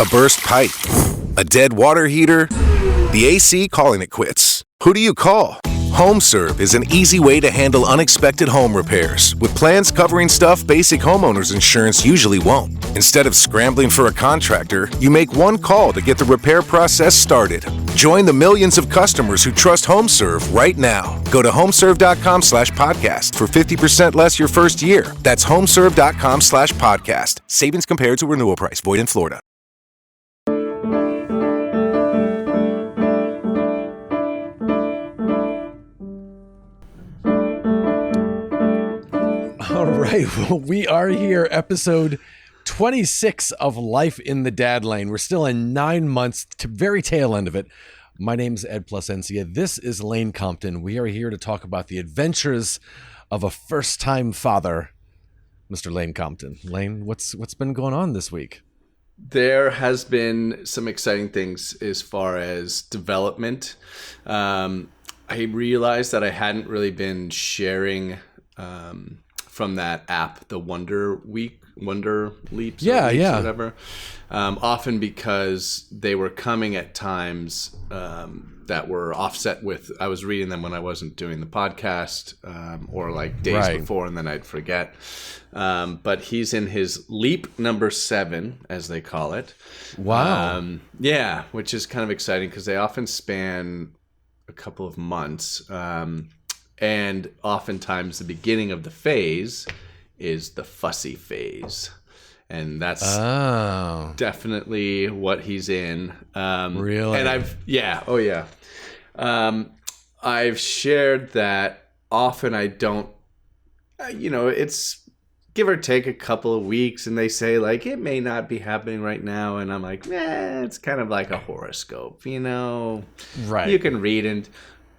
A burst pipe? A dead water heater? The AC calling it quits? Who do you call? HomeServe is an easy way to handle unexpected home repairs with plans covering stuff basic homeowners insurance usually won't. Instead of scrambling for a contractor, you make one call to get the repair process started. Join the millions of customers who trust HomeServe right now. Go to homeserve.com/podcast for 50% less your first year. That's homeserve.com/podcast. Savings compared to renewal price. Void in Florida. All right, well, we are here, episode 26 of Life in the Dad Lane. We're still in 9 months, to very tail end of it. My name's Ed Placencia. This is Lane Compton. We are here to talk about the adventures of a first-time father, Mr. Lane Compton. Lane, what's been going on this week? There has been some exciting things as far as development. I realized that I hadn't really been sharing from that app, the Wonder Leaps, whatever. Often because they were coming at times that were offset with, I was reading them when I wasn't doing the podcast, or like days before, and then I'd forget. But he's in his leap number 7, as they call it. Wow. Yeah, which is kind of exciting because they often span a couple of months. And oftentimes the beginning of the phase is the fussy phase. And that's definitely what he's in. Really? And I've shared that often I don't, it's give or take a couple of weeks, and they say like, it may not be happening right now. And I'm like, it's kind of like a horoscope, Right. You can read it.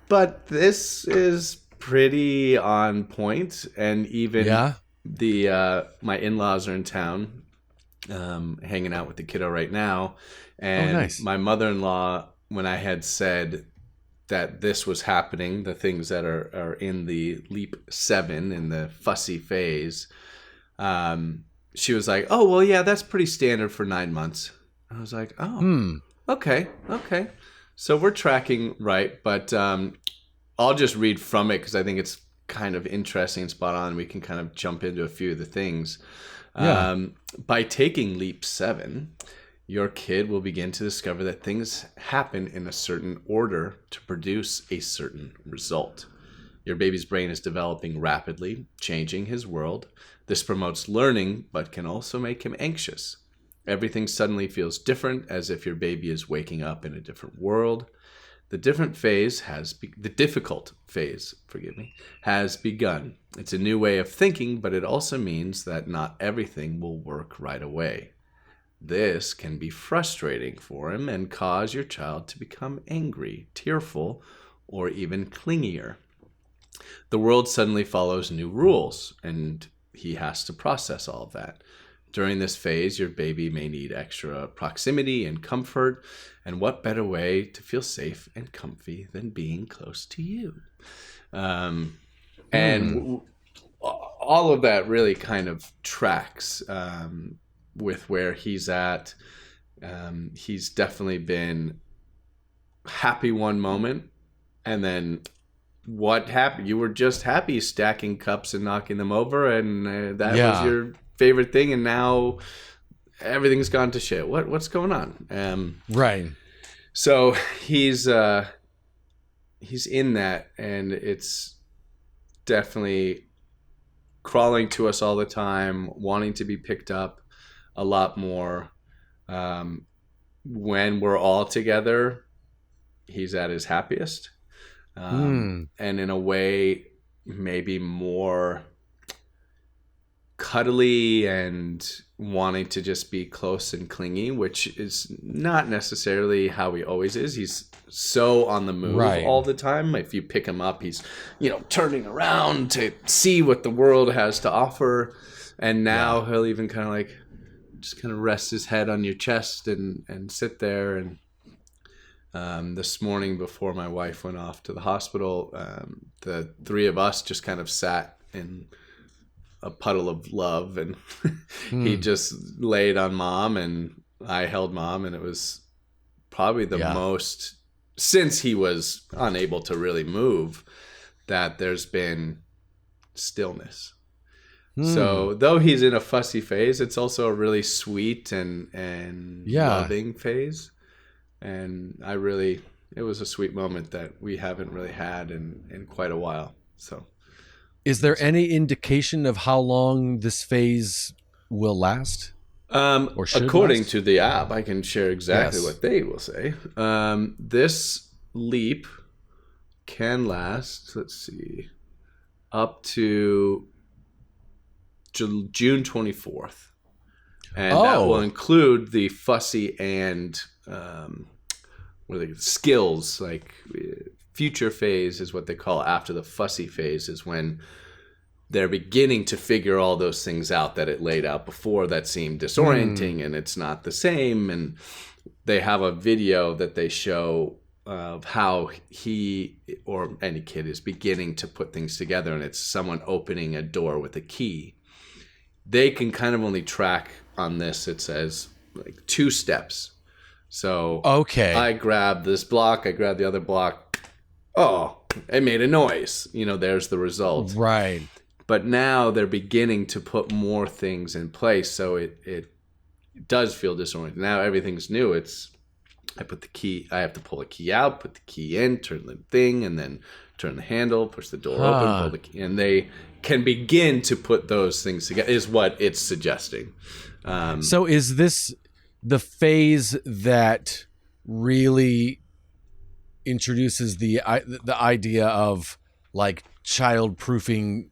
But this is pretty on point, and even my in-laws are in town, hanging out with the kiddo right now, and my mother-in-law, when I had said that this was happening, the things that are in the leap 7 in the fussy phase, she was like, oh well, yeah, that's pretty standard for 9 months. I was like, okay, so we're tracking right, but I'll just read from it because I think it's kind of interesting and spot on. We can kind of jump into a few of the things. By taking leap 7, your kid will begin to discover that things happen in a certain order to produce a certain result. Your baby's brain is developing rapidly, changing his world. This promotes learning, but can also make him anxious. Everything suddenly feels different, as if your baby is waking up in a different world. The difficult phase has begun. It's a new way of thinking, but it also means that not everything will work right away. This can be frustrating for him and cause your child to become angry, tearful, or even clingier. The world suddenly follows new rules, and he has to process all of that. During this phase, your baby may need extra proximity and comfort, and what better way to feel safe and comfy than being close to you? And all of that really kind of tracks with where he's at. He's definitely been happy one moment, and then what happened? You were just happy stacking cups and knocking them over, and that was your favorite thing, and now everything's gone to shit. What's going on? Right. So he's in that, and it's definitely crawling to us all the time, wanting to be picked up a lot more. When we're all together, he's at his happiest, and in a way maybe more cuddly and wanting to just be close and clingy, which is not necessarily how he always is. He's so on the move all the time. If you pick him up, he's turning around to see what the world has to offer, and now he'll even kind of like just kind of rest his head on your chest and sit there. And this morning, before my wife went off to the hospital, the three of us just kind of sat in a puddle of love, and he just laid on mom, and I held Mom, and it was probably the most, since he was unable to really move, that there's been stillness. So though he's in a fussy phase, it's also a really sweet and loving phase. And it was a sweet moment that we haven't really had in quite a while. So is there any indication of how long this phase will last? Or according last? to the app, I can share exactly what they will say. This leap can last, let's see, up to June 24th. And that will include the fussy and skills. Like future phase is what they call after the fussy phase, is when they're beginning to figure all those things out that it laid out before that seemed disorienting and it's not the same. And they have a video that they show of how he or any kid is beginning to put things together, and it's someone opening a door with a key. They can kind of only track on this, it says, like 2 steps. So I grab this block, I grab the other block. Oh, it made a noise. There's the result. Right. But now they're beginning to put more things in place, so it does feel disorienting. Now everything's new. I put the key, I have to pull a key out, put the key in, turn the thing, and then turn the handle, push the door open, pull the key, and they can begin to put those things together, is what it's suggesting. So is this the phase that really introduces the idea of like child-proofing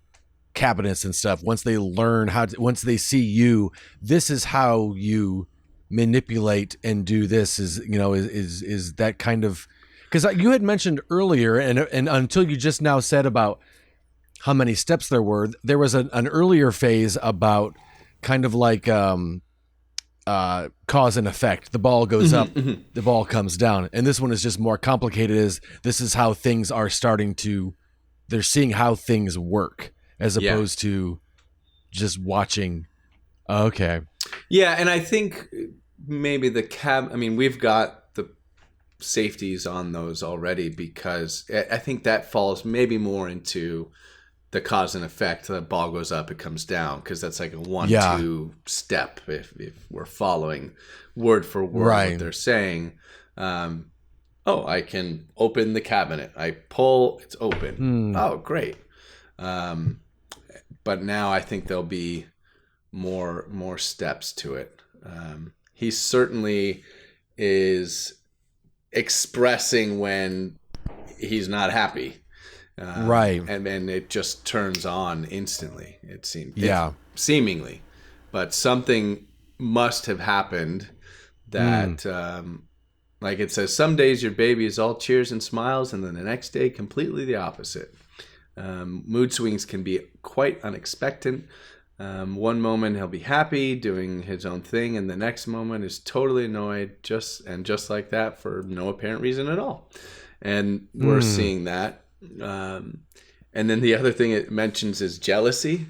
cabinets and stuff? Once they learn once they see you, this is how you manipulate and do this, is that kind of, because you had mentioned earlier, and until you just now said about how many steps there was an earlier phase about kind of like cause and effect. The ball goes up, the ball comes down, and this one is just more complicated. This is how things are they're seeing how things work as opposed to just watching. Okay. Yeah, and I think maybe we've got the safeties on those already, because I think that falls maybe more into the cause and effect. The ball goes up, it comes down, because that's like a 1-2 step if we're following word for word what they're saying. I can open the cabinet. I pull, it's open. Oh, great. But now I think there'll be more steps to it. He certainly is expressing when he's not happy. And then it just turns on instantly, it seems. Seemingly. But something must have happened that, like it says, some days your baby is all cheers and smiles, and then the next day completely the opposite. Mood swings can be quite unexpected. One moment he'll be happy doing his own thing, and the next moment is totally annoyed, just like that, for no apparent reason at all. And we're seeing that. And then the other thing it mentions is jealousy.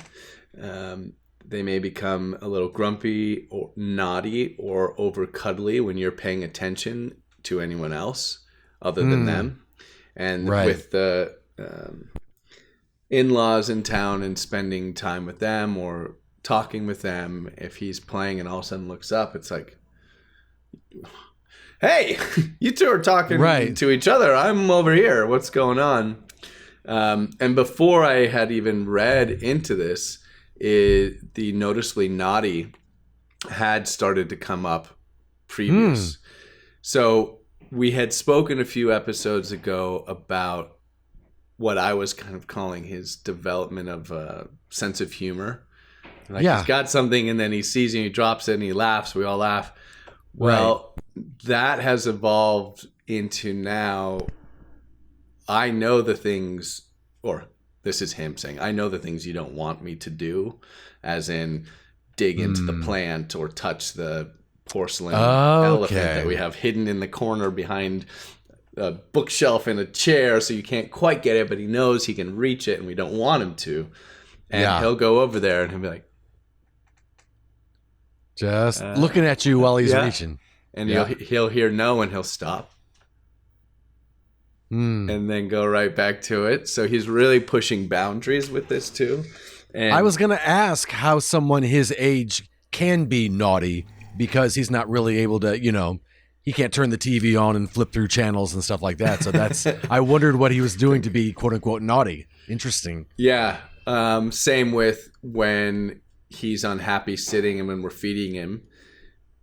They may become a little grumpy or naughty or over cuddly when you're paying attention to anyone else other than them. And with the in-laws in town and spending time with them or talking with them, if he's playing and all of a sudden looks up, it's like, hey, you two are talking to each other. I'm over here. What's going on? And before I had even read into this, the noticeably naughty had started to come up previous. So we had spoken a few episodes ago about what I was kind of calling his development of a sense of humor. Like he's got something and then he sees it and he drops it and he laughs. We all laugh. Well, that has evolved into now, I know the things, or this is him saying, I know the things you don't want me to do, as in dig into the plant or touch the porcelain elephant that we have hidden in the corner behind a bookshelf in a chair, so you can't quite get it, but he knows he can reach it and we don't want him to. And he'll go over there and he'll be like, Just looking at you while he's reaching. And he'll hear no and he'll stop. And then go right back to it. So he's really pushing boundaries with this too. And I was going to ask how someone his age can be naughty because he's not really able to, he can't turn the TV on and flip through channels and stuff like that. So I wondered what he was doing to be quote unquote naughty. Interesting. Yeah. Same with when he's unhappy sitting and when we're feeding him.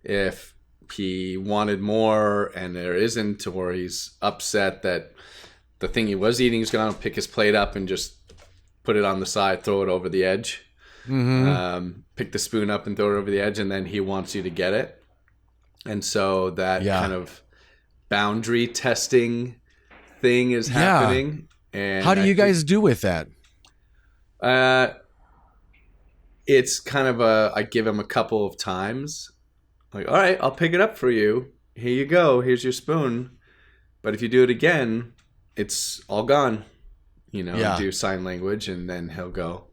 If he wanted more and there isn't, or he's upset that the thing he was eating is gone, pick his plate up and just put it on the side, throw it over the edge. Pick the spoon up and throw it over the edge, and then he wants you to get it. And so that kind of boundary testing thing is happening. And how do you guys do with that? It's kind of I give him a couple of times. Like, all right, I'll pick it up for you. Here you go. Here's your spoon. But if you do it again, it's all gone. Do sign language, and then he'll go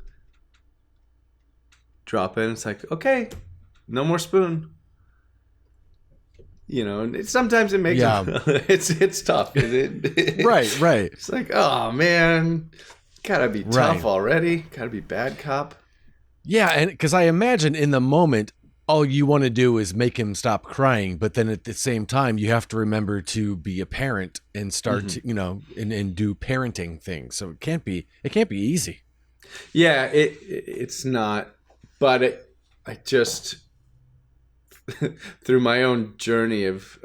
drop it. It's like, okay, no more spoon. And sometimes it makes it's tough. Right. It's like, oh man, gotta be tough already. Gotta be bad cop. Yeah, and because I imagine in the moment, all you want to do is make him stop crying, but then at the same time, you have to remember to be a parent and start to, and do parenting things. So it can't be easy. Yeah, it's not. But I just through my own journey of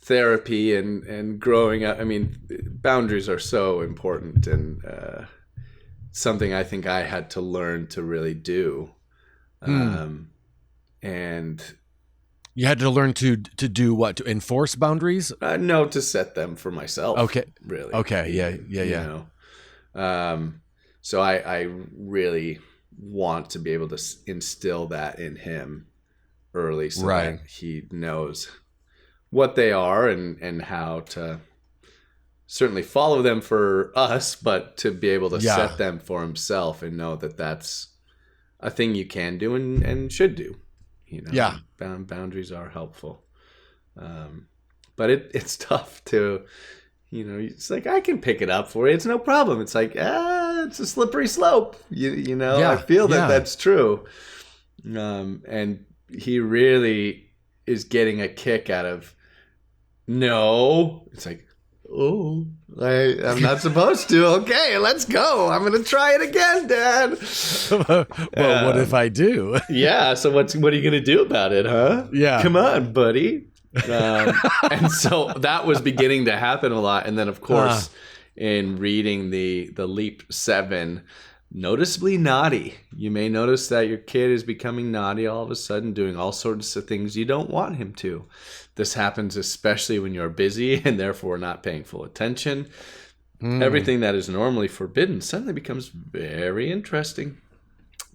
therapy and growing up, I mean, boundaries are so important, and something I think I had to learn to really do. And you had to learn to do what? To enforce boundaries? No, to set them for myself. Okay. Really. Okay. Yeah. So I really want to be able to instill that in him early, so that he knows what they are and how to certainly follow them for us, but to be able to set them for himself and know that that's a thing you can do and should do. Boundaries are helpful. But it's tough to, it's like, I can pick it up for you. It's no problem. It's like, it's a slippery slope. I feel that's true. And he really is getting a kick out of, no. It's like, oh, I'm not supposed to. Okay, let's go. I'm going to try it again, Dad. Well, what if I do? Yeah, so what are you going to do about it, huh? Yeah. Come on, buddy. And so that was beginning to happen a lot. And then, of course, in reading the Leap 7, noticeably naughty. You may notice that your kid is becoming naughty all of a sudden, doing all sorts of things you don't want him to. This happens especially when you're busy and therefore not paying full attention. Everything that is normally forbidden suddenly becomes very interesting,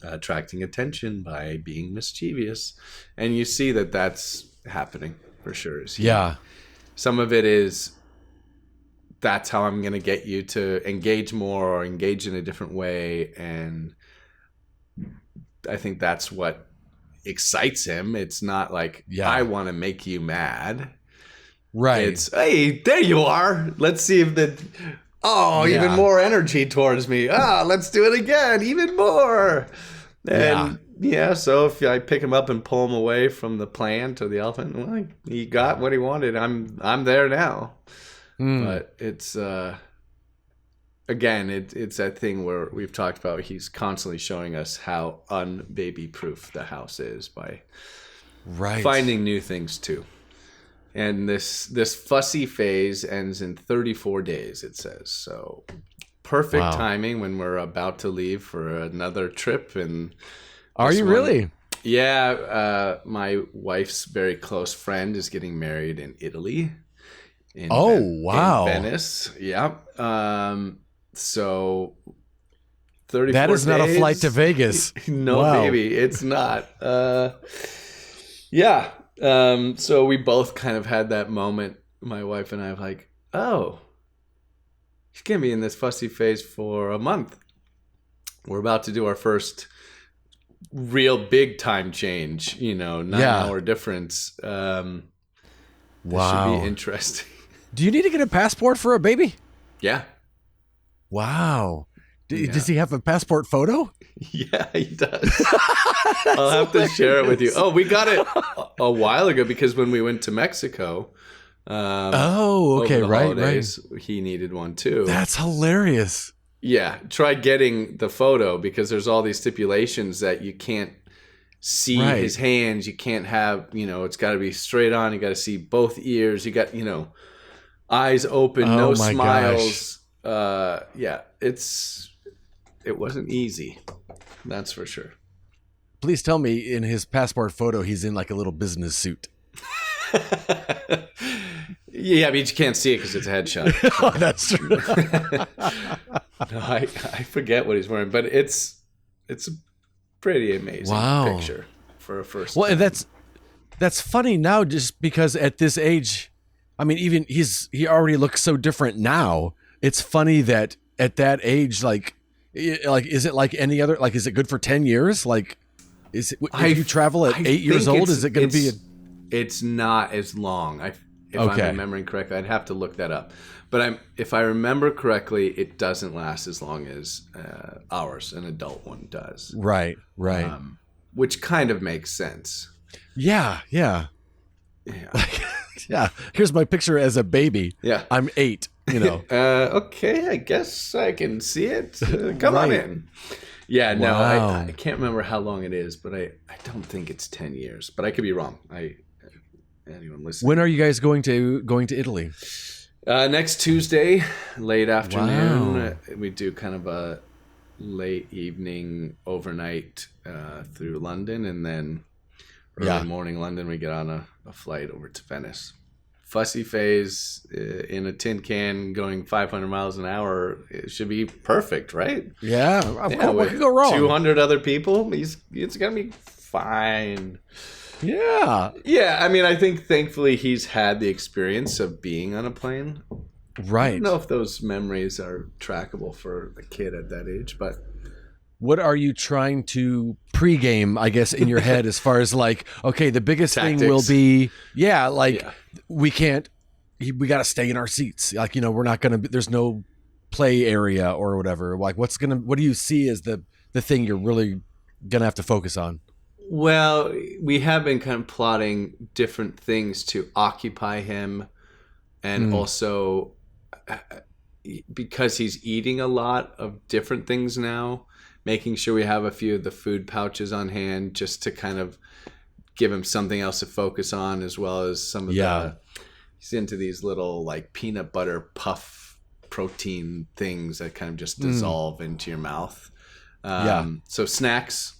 attracting attention by being mischievous. And you see that that's happening for sure. Some of it is, that's how I'm going to get you to engage more or engage in a different way. And I think that's what excites him. It's not like, I want to make you mad. Right. It's, hey, there you are. Let's see if even more energy towards me. Let's do it again. Even more. And so if I pick him up and pull him away from the plant or the elephant, well, he got what he wanted. I'm there now. But it's again, it's that thing where we've talked about, he's constantly showing us how unbaby proof the house is by finding new things too. And this fussy phase ends in 34 days, it says. So perfect timing when we're about to leave for another trip. And are you really? Yeah. My wife's very close friend is getting married in Italy. In Venice. Yeah. So 34 that is days. Not a flight to Vegas. No, baby, it's not. So we both kind of had that moment, my wife and I, of like, oh, he's gonna be in this fussy phase for a month. We're about to do our first real big time change, 9-hour difference. Wow. This should be interesting. Do you need to get a passport for a baby? Yeah. Wow. Does he have a passport photo? Yeah, he does. I'll have to share it with you. Oh, we got it a while ago because when we went to Mexico, okay, over the right. holidays, he needed one too. That's hilarious. Yeah, try getting the photo because there's all these stipulations that you can't see his hands. You can't have, it's got to be straight on. You got to see both ears. You got, eyes open, no smiles. Yeah, it wasn't easy. That's for sure. Please tell me in his passport photo, he's in like a little business suit. Yeah, but you can't see it because it's a headshot. Oh, that's true. No, I forget what he's wearing, but it's a pretty amazing picture for a first. Well, time. that's funny now, just because at this age, I mean, even he already looks so different now. It's funny that at that age, like, is it like any other? Like, is it good for 10 years? Like, is it if you travel at 8 years old? Is it going to be? It's not as long. If I'm remembering correctly, I'd have to look that up. But if I remember correctly, it doesn't last as long as ours, an adult one does. Right. Which kind of makes sense. Yeah. Yeah. Here's my picture as a baby. Yeah. I'm 8. Okay, I guess I can see it. Come on in. Yeah, no, I can't remember how long it is, but I don't think it's 10 years. But I could be wrong. Anyone listening? When are you guys going to Italy? Next Tuesday, late afternoon. Wow. We do kind of a late evening overnight through London, and then early morning London, we get on a flight over to Venice. Fussy phase in a tin can going 500 miles an hour. It should be perfect, right? Yeah. What could go wrong? 200 other people. It's going to be fine. Yeah. Yeah. I mean, I think thankfully he's had the experience of being on a plane. Right. I don't know if those memories are trackable for a kid at that age, but. What are you trying to pregame, I guess, in your head as far as like, okay, the biggest Tactics. thing will be, we got to stay in our seats. Like, we're not going to, there's no play area or whatever. Like, what do you see as the thing you're really going to have to focus on? Well, we have been kind of plotting different things to occupy him. And also because he's eating a lot of different things now, making sure we have a few of the food pouches on hand just to kind of give him something else to focus on, as well as some of he's into these little like peanut butter puff protein things that kind of just dissolve into your mouth. So snacks.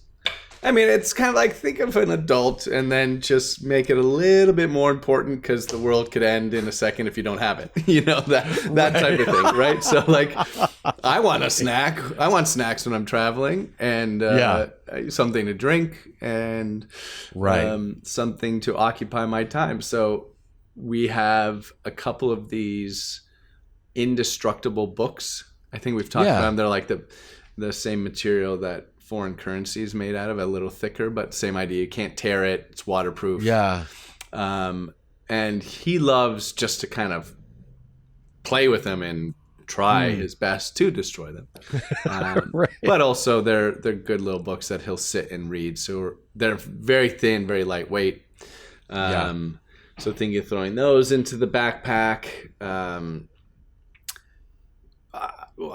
I mean, it's kind of like think of an adult and then just make it a little bit more important because the world could end in a second if you don't have it. That type of thing, right? So like, I want a snack. I want snacks when I'm traveling, and something to drink, and something to occupy my time. So we have a couple of these indestructible books. I think we've talked about them. They're like the same material that foreign currency is made out of, a little thicker, but same idea. You can't tear it. It's waterproof. Yeah. And he loves just to kind of play with them and try his best to destroy them. But also they're good little books that he'll sit and read. So they're very thin, very lightweight. So thinking of throwing those into the backpack.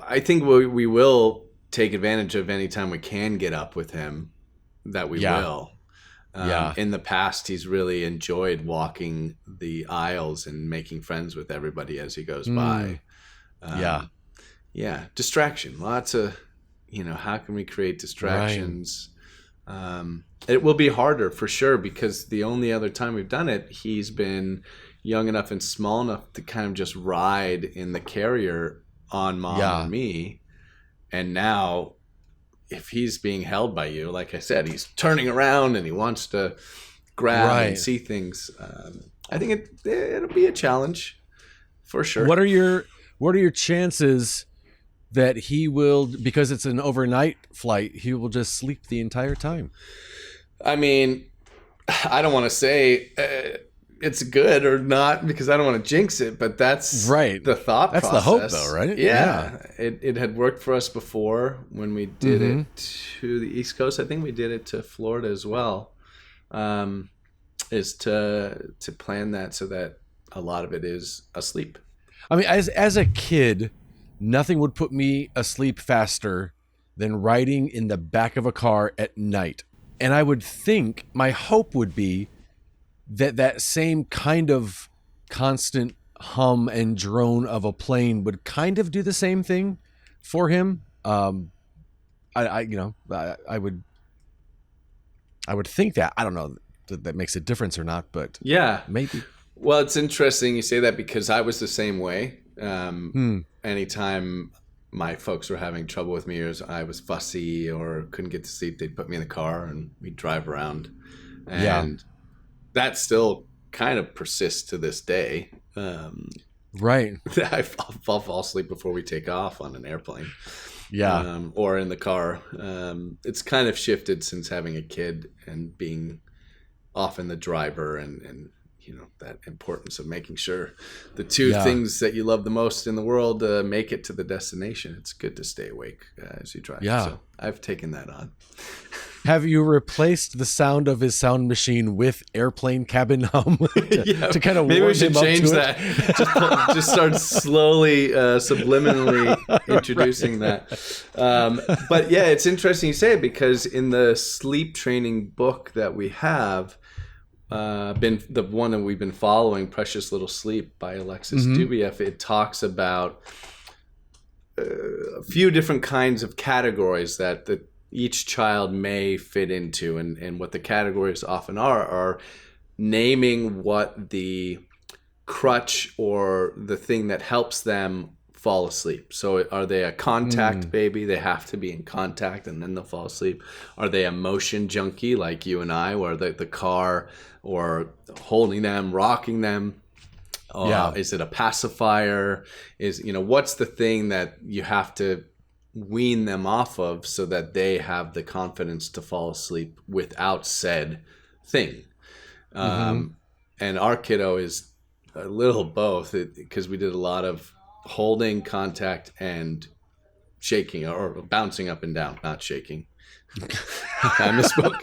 I think we will take advantage of any time we can get up with him, that we will. In the past, he's really enjoyed walking the aisles and making friends with everybody as he goes by. Distraction. Lots of, how can we create distractions? It will be harder for sure, because the only other time we've done it, he's been young enough and small enough to kind of just ride in the carrier on mom and me. And now, if he's being held by you, like I said, he's turning around and he wants to grab and see things. I think it'll be a challenge for sure. What are your chances that he will, because it's an overnight flight, he will just sleep the entire time. I mean, I don't want to say it's good or not because I don't want to jinx it, but that's right. The thought that's process. That's the hope, though, right? Yeah. It had worked for us before when we did it to the East Coast. I think we did it to Florida as well. Is to plan that so that a lot of it is asleep. I mean, as a kid, nothing would put me asleep faster than riding in the back of a car at night. And I would think, my hope would be that same kind of constant hum and drone of a plane would kind of do the same thing for him. I would think that. I don't know that makes a difference or not, but yeah, maybe. Well, it's interesting you say that because I was the same way. Anytime my folks were having trouble with me or I was fussy or couldn't get to sleep, they'd put me in the car and we'd drive around. And that still kind of persists to this day. Right. I'll fall asleep before we take off on an airplane. Yeah. Or in the car. It's kind of shifted since having a kid and being often the driver and that importance of making sure the two things that you love the most in the world make it to the destination. It's good to stay awake as you drive. Yeah. So I've taken that on. Have you replaced the sound of his sound machine with airplane cabin hum to kind of maybe warm we should him up change to that. Just start slowly, subliminally introducing that. But yeah, it's interesting you say it because in the sleep training book that we have, been the one that we've been following, Precious Little Sleep by Alexis Dubief, it talks about a few different kinds of categories that each child may fit into, and what the categories often are naming what the crutch or the thing that helps them fall asleep. So are they a contact baby? They have to be in contact and then they'll fall asleep. Are they a motion junkie like you and I, where the car or holding them, rocking them? Is it a pacifier? What's the thing that you have to wean them off of so that they have the confidence to fall asleep without said thing? And our kiddo is a little both because we did a lot of holding, contact, and shaking or bouncing up and down, not shaking. I misspoke.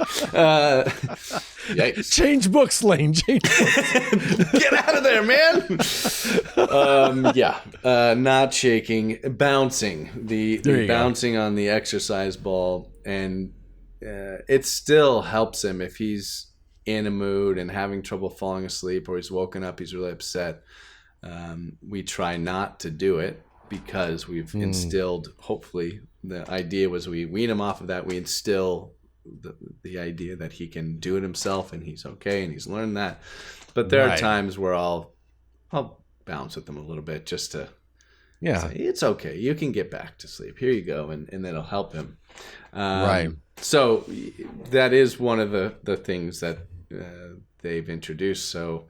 Yikes. Change books, Lane. Change books. Get out of there, man. Not shaking, bouncing. The bouncing on the exercise ball, and it still helps him if he's in a mood and having trouble falling asleep, or he's woken up, he's really upset. We try not to do it because we've instilled, hopefully, the idea was we wean him off of that. We instill the idea that he can do it himself and he's okay and he's learned that. But there are times where I'll bounce with him a little bit just to say, it's okay. You can get back to sleep. Here you go. And that'll help him. So that is one of the things that they've introduced. So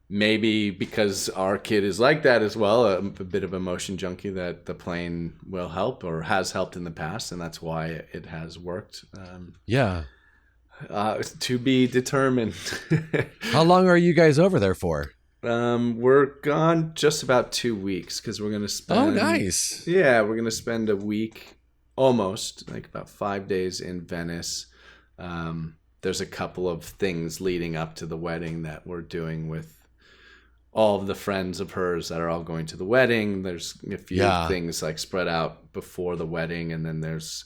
maybe because our kid is like that as well, a bit of a motion junkie, that the plane will help or has helped in the past, and that's why it has worked. To be determined. How long are you guys over there for? We're gone just about 2 weeks because we're going to spend... Oh, nice. Yeah, we're going to spend a week, almost, like about 5 days in Venice. There's a couple of things leading up to the wedding that we're doing with all of the friends of hers that are all going to the wedding. There's a few things like spread out before the wedding, and then there's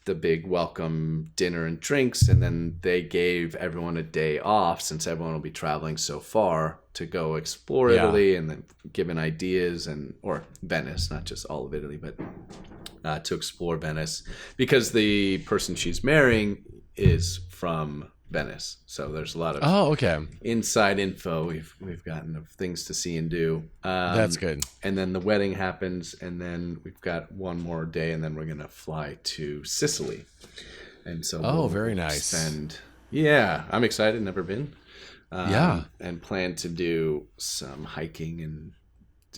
the big welcome dinner and drinks, and then they gave everyone a day off since everyone will be traveling so far to go explore Italy, and then given ideas or Venice, not just all of Italy, but to explore Venice because the person she's marrying is from Venice, so there's a lot of inside info we've gotten of things to see and do. That's good. And then the wedding happens, and then we've got one more day, and then we're gonna fly to Sicily. And so very nice. I'm excited. Never been. And plan to do some hiking and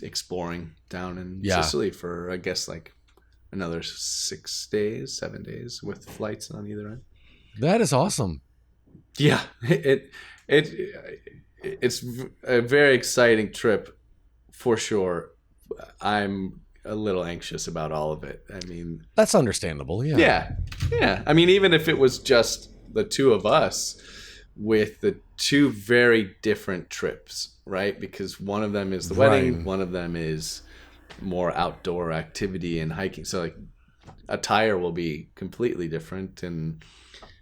exploring down in Sicily for I guess like another 7 days with flights on either end. That is awesome. Yeah, it's a very exciting trip for sure. I'm a little anxious about all of it. I mean, that's understandable. Yeah. I mean, even if it was just the two of us with the two very different trips, right? Because one of them is the wedding, one of them is more outdoor activity and hiking. So like attire will be completely different. And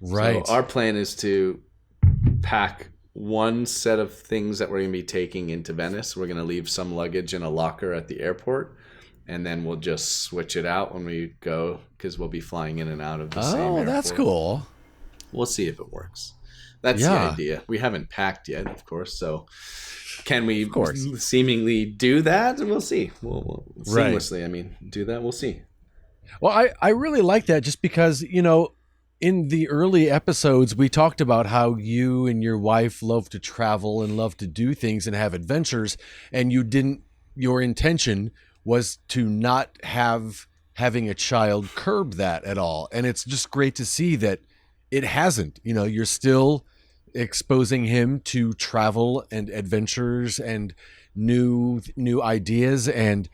so our plan is to pack one set of things that we're going to be taking into Venice. We're going to leave some luggage in a locker at the airport, and then we'll just switch it out when we go, because we'll be flying in and out of the same airport. Oh, that's cool. We'll see if it works. That's the idea. We haven't packed yet, of course. So can we seemingly do that? We'll see. We'll seamlessly, I mean, do that. We'll see. Well, I really like that, just because, you know, in the early episodes, we talked about how you and your wife love to travel and love to do things and have adventures. And your intention was to not having a child curb that at all. And it's just great to see that it hasn't. You know, you're still exposing him to travel and adventures and new ideas. And,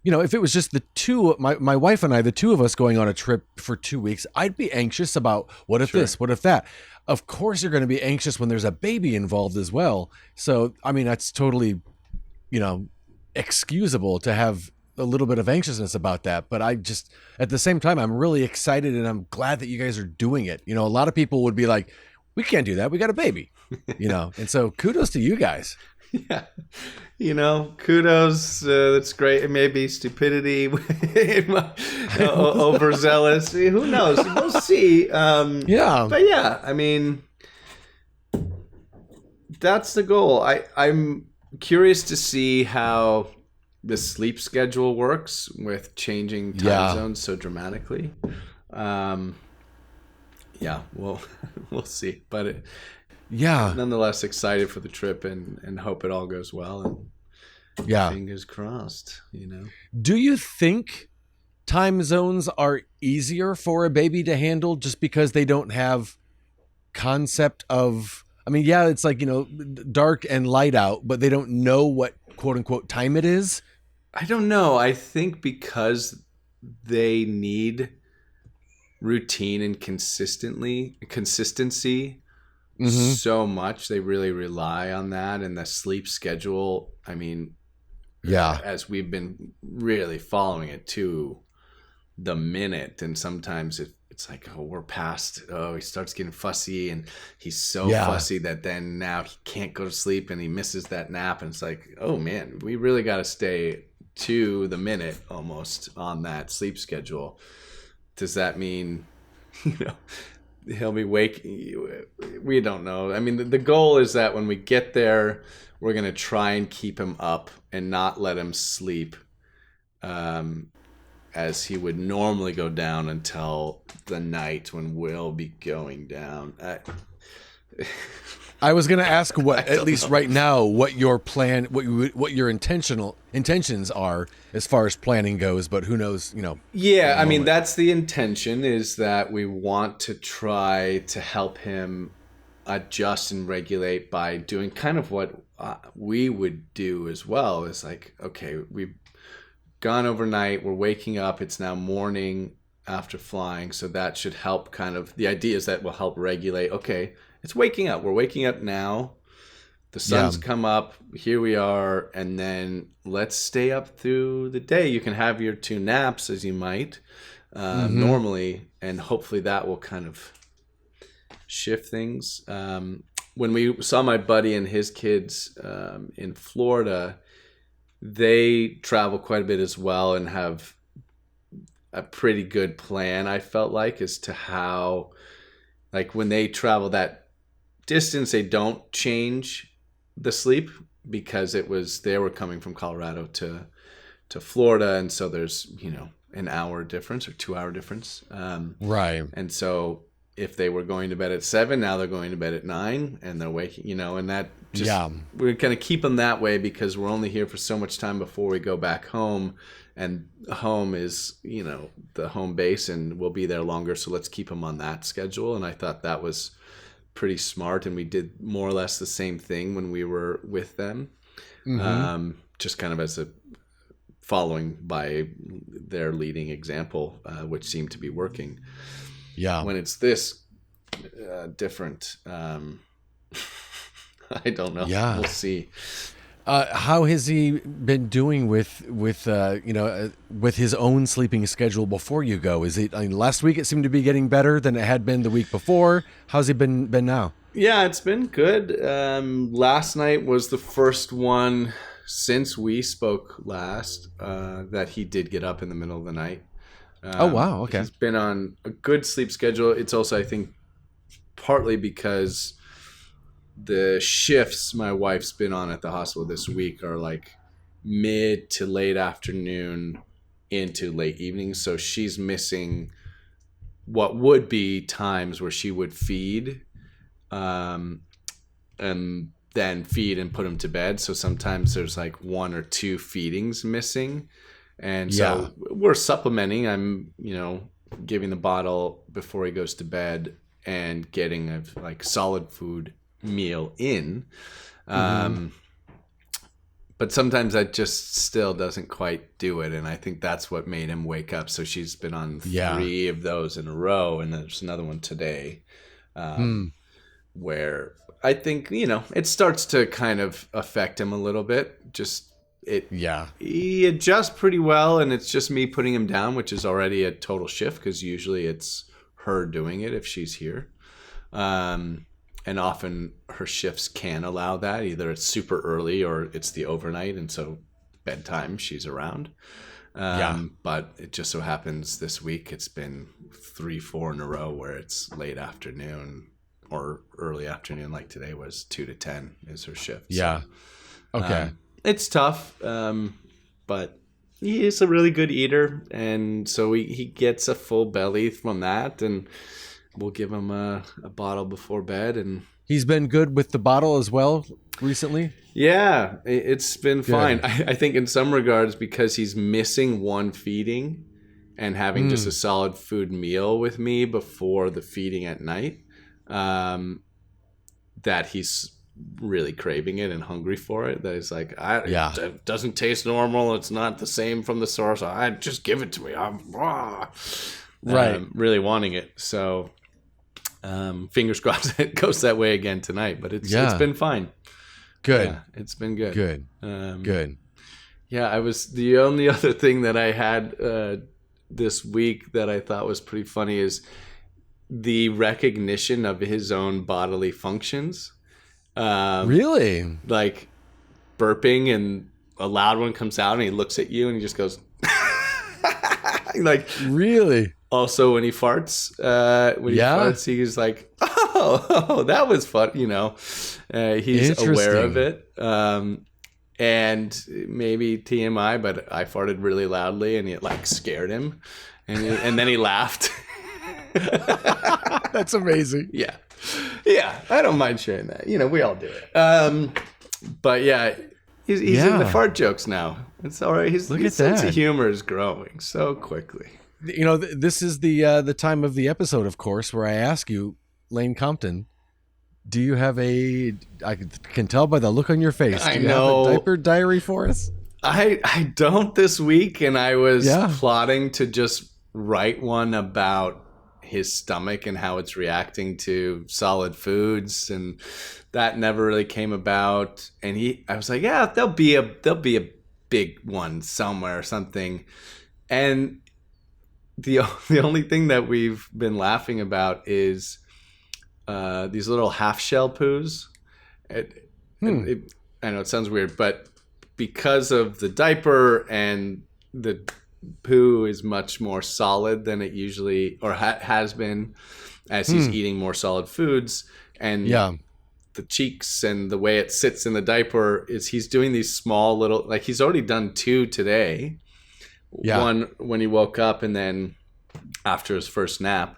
you know, if it was just the two, my wife and I, the two of us going on a trip for 2 weeks, I'd be anxious about what if this, what if that. Of course, you're going to be anxious when there's a baby involved as well. So, I mean, that's totally, you know, excusable to have a little bit of anxiousness about that. But I just, at the same time, I'm really excited and I'm glad that you guys are doing it. You know, a lot of people would be like, we can't do that. We got a baby, you know? And so kudos to you guys. Yeah. You know, kudos. That's great. It may be stupidity, overzealous. Who knows? We'll see. But yeah, I mean, that's the goal. I'm curious to see how the sleep schedule works with changing time zones so dramatically. We'll see. But nonetheless, excited for the trip and hope it all goes well. And fingers crossed. You know. Do you think time zones are easier for a baby to handle just because they don't have concept of? I mean, it's like, you know, dark and light out, but they don't know what quote unquote time it is. I don't know. I think because they need routine and consistency so much, they really rely on that. And the sleep schedule, I mean, as we've been really following it to the minute, and sometimes it's like, we're past, he starts getting fussy, and he's so fussy that then now he can't go to sleep and he misses that nap, and it's like, oh man, we really got to stay to the minute almost on that sleep schedule. Does that mean, you know, he'll be waking? We don't know. I mean, the goal is that when we get there, we're going to try and keep him up and not let him sleep as he would normally go down until the night when we'll be going down. I was going to ask at least right now, what your plan, what your intentions are as far as planning goes, but who knows, you know. Yeah, I mean, that's the intention, is that we want to try to help him adjust and regulate by doing kind of what we would do as well. Is like, okay, we've gone overnight, we're waking up, it's now morning after flying, so that should help kind of, the idea is that will help regulate, okay, it's waking up. We're waking up now. The sun's come up. Here we are. And then let's stay up through the day. You can have your 2 naps, as you might normally. And hopefully that will kind of shift things. When we saw my buddy and his kids in Florida, they travel quite a bit as well and have a pretty good plan, I felt like, as to how, like, when they travel that distance, they don't change the sleep, because they were coming from Colorado to Florida, and so there's, you know, an hour difference or 2 hour difference, right? And so if they were going to bed at 7, now they're going to bed at 9, and they're waking, you know, and that we're going to keep him that way because we're only here for so much time before we go back home. And home is, the home base, and we'll be there longer. So let's keep him on that schedule. And I thought that was pretty smart. And we did more or less the same thing when we were with them. Just kind of as a following by their leading example, which seemed to be working. Yeah. When it's this different, I don't know. Yeah. We'll see. How has he been doing with his own sleeping schedule before you go? Last week it seemed to be getting better than it had been the week before. How's he been now? Yeah, it's been good. Last night was the first one since we spoke last that he did get up in the middle of the night. Oh, wow. Okay. He's been on a good sleep schedule. It's also, I think, partly because the shifts my wife's been on at the hospital this week are like mid to late afternoon into late evening. So she's missing what would be times where she would feed and then feed and put him to bed. So sometimes there's like 1 or 2 feedings missing. And so we're supplementing. I'm, giving the bottle before he goes to bed and getting a like solid food meal in. But sometimes that just still doesn't quite do it. And I think that's what made him wake up. So she's been on 3 of those in a row. And there's another one today where I think, it starts to kind of affect him a little bit. He adjusts pretty well, and it's just me putting him down, which is already a total shift because usually it's her doing it if she's here. And often her shifts can allow that. Either it's super early or it's the overnight, and so bedtime she's around. But it just so happens this week it's been 3-4 in a row where it's late afternoon or early afternoon, like today was 2 to 10 is her shift. Yeah. So, okay. It's tough, but he is a really good eater, and so he gets a full belly from that, and we'll give him a bottle before bed. And he's been good with the bottle as well recently? Yeah, it's been fine. I think in some regards, because he's missing one feeding and having just a solid food meal with me before the feeding at night, that he's really craving it and hungry for it. That he's like, it doesn't taste normal. It's not the same from the source. I just give it to me. I'm really wanting it. So fingers crossed it goes that way again tonight. But it's been fine. Good. Yeah, it's been good. Good. Good. Yeah, I was the only other thing that I had this week that I thought was pretty funny is the recognition of his own bodily functions. Really? Like burping, and a loud one comes out and he looks at you and he just goes like, really? Also when he farts, he farts, he's like, oh, that was fun. He's aware of it. And maybe TMI, but I farted really loudly and it like scared him, and then he laughed. That's amazing. Yeah, I don't mind sharing that. We all do it. But yeah, he's in the fart jokes now. It's all right. His sense of humor is growing so quickly. This is the time of the episode, of course, where I ask you, Lane Compton, do you have I can tell by the look on your face. Do you have a diaper diary for us? I don't this week, and I was plotting to just write one about his stomach and how it's reacting to solid foods, and that never really came about. And I was like, there'll be a big one somewhere or something. And the only thing that we've been laughing about is these little half shell poos. I know it sounds weird, but because of the diaper and the poo is much more solid than it usually or has been as he's eating more solid foods, and the cheeks and the way it sits in the diaper is he's doing these small little, like he's already done 2 today. One when he woke up and then after his first nap,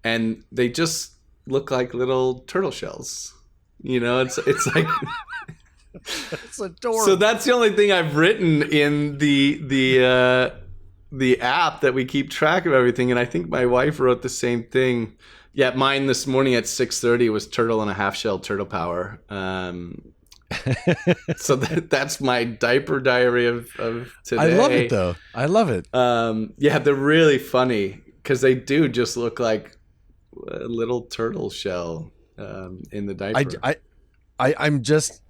and they just look like little turtle shells. You know, it's like It's adorable. so that's the only thing I've written in the app that we keep track of everything, and I think my wife wrote the same thing. Yeah, mine this morning at 6:30 was turtle and a half shell turtle power. So that's my diaper diary of today. I love it though. I love it. Yeah, they're really funny because they do just look like a little turtle shell in the diaper. I'm just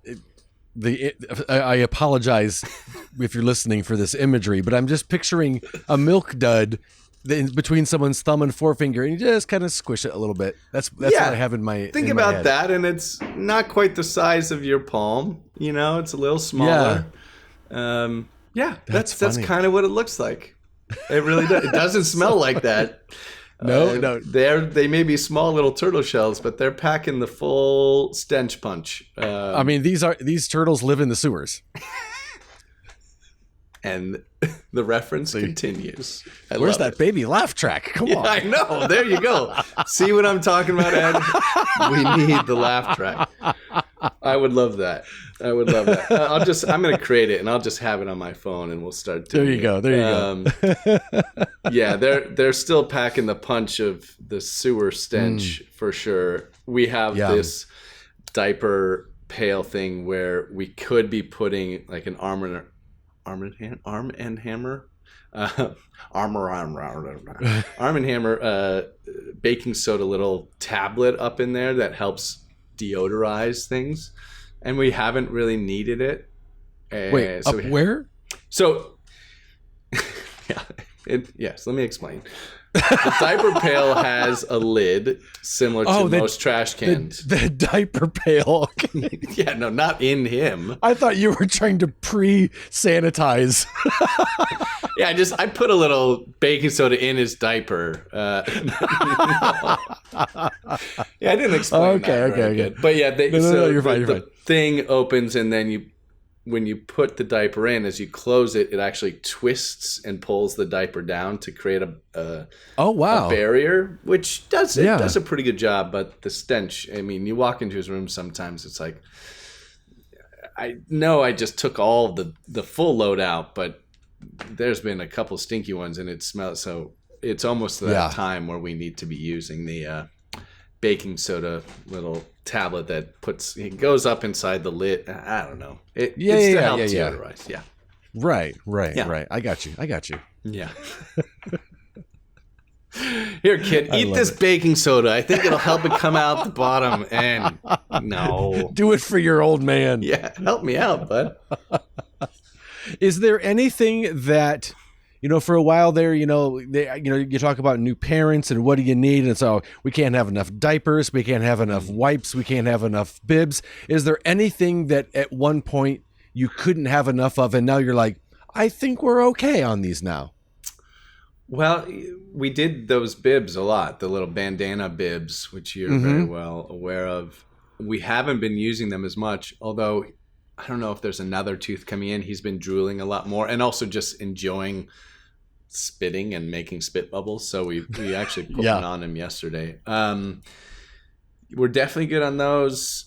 I apologize if you're listening for this imagery, but I'm just picturing a milk dud between someone's thumb and forefinger, and you just kind of squish it a little bit. That's what I have in my think in about my head. that, and it's not quite the size of your palm. You know, it's a little smaller. Yeah, that's kind of what it looks like. It really does. It doesn't smell like that. No. They may be small little turtle shells, but they're packing the full stench punch. I mean, these turtles live in the sewers. And the reference continues. Where's that baby laugh track? Come on. I know. There you go. See what I'm talking about, Ed? We need the laugh track. I would love that. I'm going to create it, and I'll just have it on my phone, and we'll start doing it. There you go. Yeah, they're still packing the punch of the sewer stench for sure. We have this diaper pail thing where we could be putting like an arm and hammer baking soda little tablet up in there that helps deodorize things, and we haven't really needed it. Wait, so where? So yes, let me explain. The diaper pail has a lid similar to most trash cans. The diaper pail. Yeah, no, not in him. I thought you were trying to pre-sanitize. Yeah, I put a little baking soda in his diaper. Yeah, I didn't explain that. Okay. But yeah, you're fine. The thing opens, and then when you put the diaper in, as you close it, it actually twists and pulls the diaper down to create a barrier, which does a pretty good job. But the stench, I mean, you walk into his room sometimes, it's like, I know I just took all the full load out, but there's been a couple stinky ones, and it smells, so it's almost that time where we need to be using the baking soda little tablet that it goes up inside the lid. I don't know. It's to help deodorize. Yeah. Right. I got you. Yeah. Here, kid, eat this baking soda. I think it'll help it come out the bottom. And no. Do it for your old man. Yeah, help me out, bud. Is there anything that, for a while there, you talk about new parents and what do you need? And so we can't have enough diapers. We can't have enough wipes. We can't have enough bibs. Is there anything that at one point you couldn't have enough of, and now you're like, I think we're okay on these now? Well, we did those bibs a lot, the little bandana bibs, which you're very well aware of. We haven't been using them as much, although I don't know if there's another tooth coming in. He's been drooling a lot more and also just enjoying spitting and making spit bubbles. So we actually put one on him yesterday. We're definitely good on those.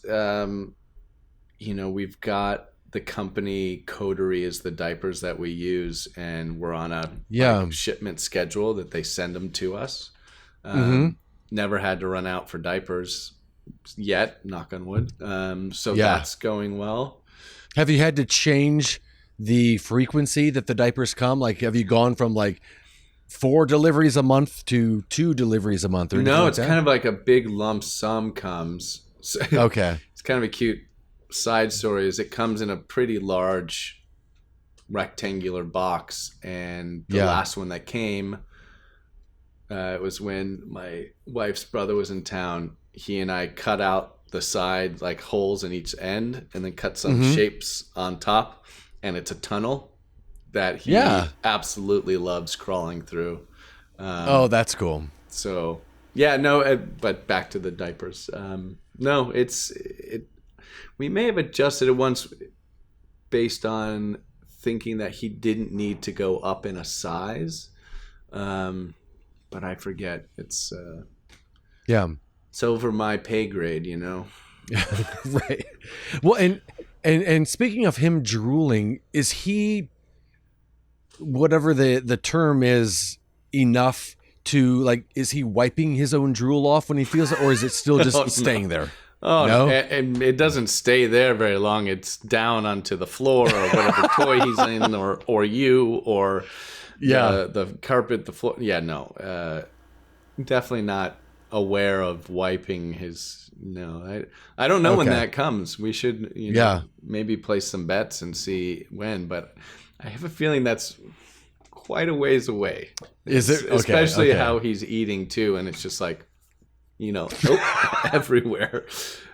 We've got the company Coterie is the diapers that we use, and we're on a shipment schedule that they send them to us. Never had to run out for diapers yet, knock on wood. So that's going well. Have you had to change the frequency that the diapers come? Like, have you gone from like 4 deliveries a month to 2 deliveries a month? Or no, it's kind of like a big lump sum comes. So okay. It's kind of a cute side story. Is it comes in a pretty large rectangular box, and the last one that came, it was when my wife's brother was in town. He and I cut out the side, like holes in each end, and then cut some shapes on top, and it's a tunnel that he absolutely loves crawling through. That's cool. So but back to the diapers. No, we may have adjusted it once based on thinking that he didn't need to go up in a size, but I forget. It's over my pay grade, Right. Well, and speaking of him drooling, is he, whatever the term is, enough to, like, is he wiping his own drool off when he feels it, or is it still just staying there? Oh, no? And it doesn't stay there very long. It's down onto the floor or whatever toy he's in, or you, or the carpet, the floor. Yeah, no, definitely not aware of wiping his. No, I don't know when that comes. We should, maybe place some bets and see when. But I have a feeling that's quite a ways away. Is it? Especially how he's eating too, and it's just like, everywhere.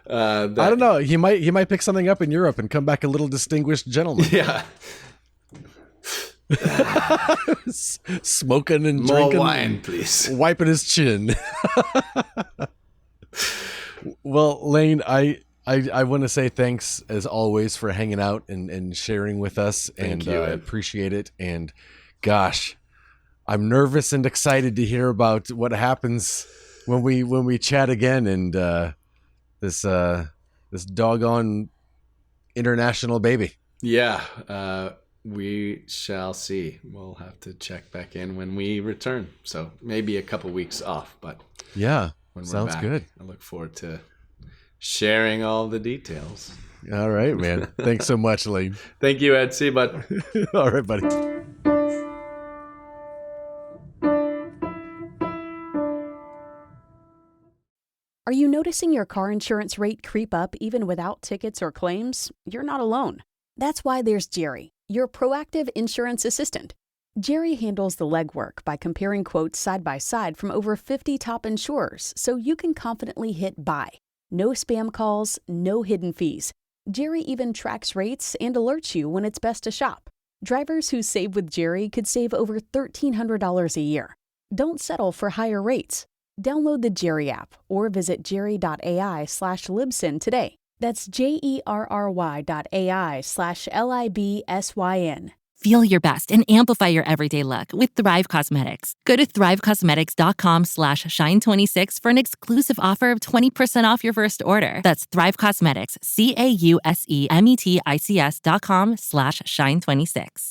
I don't know. He might pick something up in Europe and come back a little distinguished gentleman. Yeah. Smoking and more drinking. More wine, please. Wiping his chin. Well, Lane, I want to say thanks as always for hanging out and sharing with us. Thank and you, I appreciate it. And gosh, I'm nervous and excited to hear about what happens when we chat again, and this doggone international baby. Yeah, we shall see. We'll have to check back in when we return. So maybe a couple weeks off, but yeah, when we're sounds back, good. I look forward to sharing all the details. All right, man. Thanks so much, Lane. Thank you, Ed. See you, bud. All right, buddy. Are you noticing your car insurance rate creep up even without tickets or claims? You're not alone. That's why there's Jerry, your proactive insurance assistant. Jerry handles the legwork by comparing quotes side by side from over 50 top insurers, so you can confidently hit buy. No spam calls, no hidden fees. Jerry even tracks rates and alerts you when it's best to shop. Drivers who save with Jerry could save over $1,300 a year. Don't settle for higher rates. Download the Jerry app or visit jerry.ai/libsyn today. That's jerry.ai/libsyn. Feel your best and amplify your everyday look with Thrive Cosmetics. Go to thrivecosmetics.com/shine26 for an exclusive offer of 20% off your first order. That's Thrive Cosmetics, CAUSEMETICS.com/shine26.